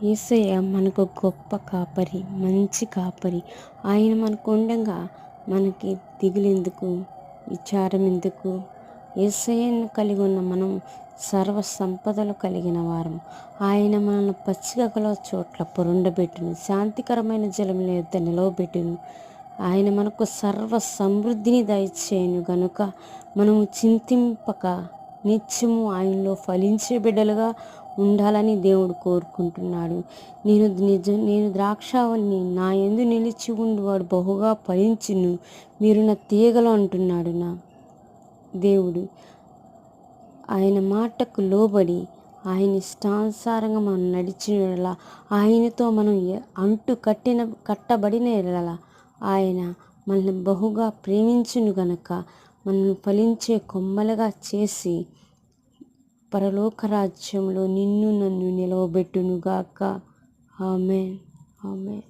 యేసయ్య మనకు గొప్ప కాపరి, మంచి కాపరి. ఆయన మనకు ఉండగా మనకి దిగులెందుకు, విచారం ఎందుకు? యేసయ్యను కలిగి ఉన్న మనం సర్వ సంపదలు కలిగిన వారం. ఆయన మనల్ని పచ్చిక గల చోట్ల పొరుండబెట్టును, శాంతికరమైన జలముల యొద్ద నిలవబెట్టును. ఆయన మనకు సర్వ సమృద్ధిని దయచేయను గనుక మనము చింతింపక నిత్యము ఆయనలో ఫలించే బిడ్డలుగా ఉండాలని దేవుడు కోరుకుంటున్నాడు. నేను ద్రాక్షావల్లిని, నా యందు నిలిచి ఉండువాడు బహుగా ఫలించును, మీరు నా తీగలు అంటున్నాడు నా దేవుడు. ఆయన మాటకు లోబడి ఆయన ఇష్టానుసారంగా మనం నడిచిన యెడల, ఆయనతో మనం కట్టబడిన యెడల ఆయన మనల్ని బహుగా ప్రేమించును గనక మనల్ని ఫలించే కొమ్మలుగా చేసి పరలోక రాజ్యంలో నిన్ను నన్ను నిలవబెట్టునుగాక. ఆమేన్, ఆమేన్.